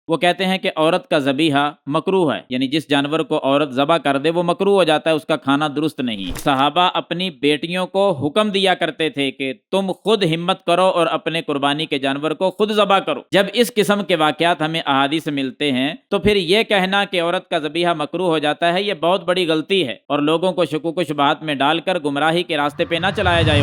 وہ کہتے ہیں کہ عورت کا ذبیحہ مکروہ ہے، یعنی جس جانور کو عورت ذبح کر دے وہ مکروہ ہو جاتا ہے، اس کا کھانا درست نہیں۔ صحابہ اپنی بیٹیوں کو حکم دیا کرتے تھے کہ تم خود ہمت کرو اور اپنے قربانی کے جانور کو خود ذبح کرو۔ جب اس قسم کے واقعات ہمیں احادیث میں ملتے ہیں تو پھر یہ کہنا کہ عورت کا ذبیحہ مکروہ ہو جاتا ہے یہ بہت بڑی غلطی ہے، اور لوگوں کو شکوک و شبہات میں ڈال کر گمراہی کے راستے پہ نہ چلایا جائے۔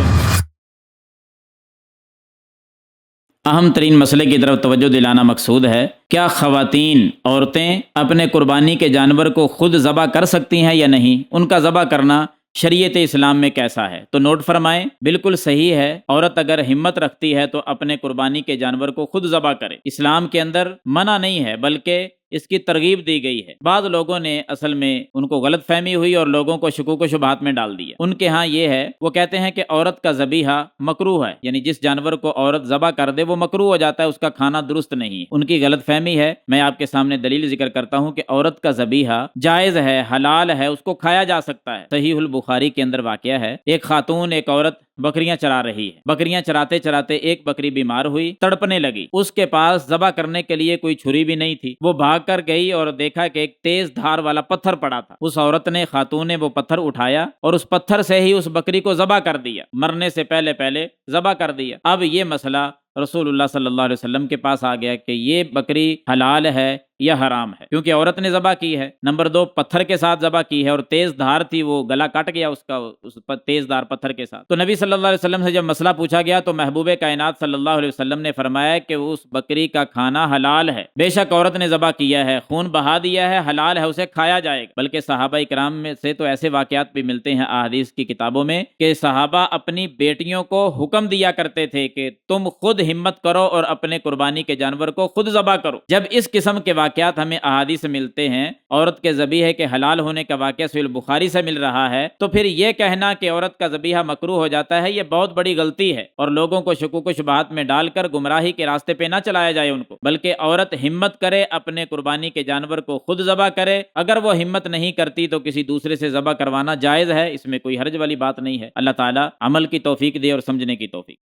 اہم ترین مسئلے کی طرف توجہ دلانا مقصود ہے، کیا خواتین، عورتیں اپنے قربانی کے جانور کو خود ذبح کر سکتی ہیں یا نہیں؟ ان کا ذبح کرنا شریعت اسلام میں کیسا ہے؟ تو نوٹ فرمائیں، بالکل صحیح ہے، عورت اگر ہمت رکھتی ہے تو اپنے قربانی کے جانور کو خود ذبح کرے۔ اسلام کے اندر منع نہیں ہے بلکہ اس کی ترغیب دی گئی ہے۔ بعض لوگوں نے اصل میں ان کو غلط فہمی ہوئی اور لوگوں کو شکوک و شبہات میں ڈال دیا۔ ان کے ہاں یہ ہے، وہ کہتے ہیں کہ عورت کا ذبیحہ مکروہ ہے، یعنی جس جانور کو عورت ذبح کر دے وہ مکروہ ہو جاتا ہے، اس کا کھانا درست نہیں۔ ان کی غلط فہمی ہے۔ میں آپ کے سامنے دلیل ذکر کرتا ہوں کہ عورت کا ذبیحہ جائز ہے، حلال ہے، اس کو کھایا جا سکتا ہے۔ صحیح البخاری کے اندر واقعہ ہے، ایک خاتون، ایک عورت بکریاں چرا رہی ہے۔ بکریاں چراتے چراتے ایک بکری بیمار ہوئی، تڑپنے لگی۔ اس کے پاس ذبح کرنے کے لیے کوئی چھری بھی نہیں تھی۔ وہ بھاگ کر گئی اور دیکھا کہ ایک تیز دھار والا پتھر پڑا تھا۔ اس عورت نے، خاتون نے، وہ پتھر اٹھایا اور اس پتھر سے ہی اس بکری کو ذبح کر دیا، مرنے سے پہلے پہلے ذبح کر دیا۔ اب یہ مسئلہ رسول اللہ صلی اللہ علیہ وسلم کے پاس آ گیا کہ یہ بکری حلال ہے یا حرام ہے، کیونکہ عورت نے ذبح کی ہے۔ نمبر 2، پتھر کے ساتھ ذبح کی ہے اور تیز دھار تھی، وہ گلا کٹ گیا اس کا، اس تیز دھار پتھر کے ساتھ۔ تو نبی صلی اللہ علیہ وسلم سے جب مسئلہ پوچھا گیا تو محبوب کائنات صلی اللہ علیہ وسلم نے فرمایا کہ اس بکری کا کھانا حلال ہے، بے شک عورت نے ذبح کیا ہے، خون بہا دیا ہے، حلال ہے، اسے کھایا جائے گا۔ بلکہ صحابہ کرام میں سے تو ایسے واقعات بھی ملتے ہیں احادیث کی کتابوں میں کہ صحابہ اپنی بیٹیوں کو حکم دیا کرتے تھے کہ تم خود ہمت کرو اور اپنے قربانی کے جانور کو خود ذبح کرو۔ جب اس قسم کے واقعات ہمیں احادیث ملتے ہیں، عورت کے ذبیحے کے حلال ہونے کا واقعہ صحیح البخاری سے مل رہا ہے، تو پھر یہ کہنا کہ عورت کا ذبیحہ مکروہ ہو جاتا ہے یہ بہت بڑی غلطی ہے، اور لوگوں کو شکوک و شبہات میں ڈال کر گمراہی کے راستے پہ نہ چلایا جائے ان کو، بلکہ عورت ہمت کرے، اپنے قربانی کے جانور کو خود ذبح کرے۔ اگر وہ ہمت نہیں کرتی تو کسی دوسرے سے ذبح کروانا جائز ہے، اس میں کوئی حرج والی بات نہیں ہے۔ اللہ تعالی عمل کی توفیق دے اور سمجھنے کی توفیق۔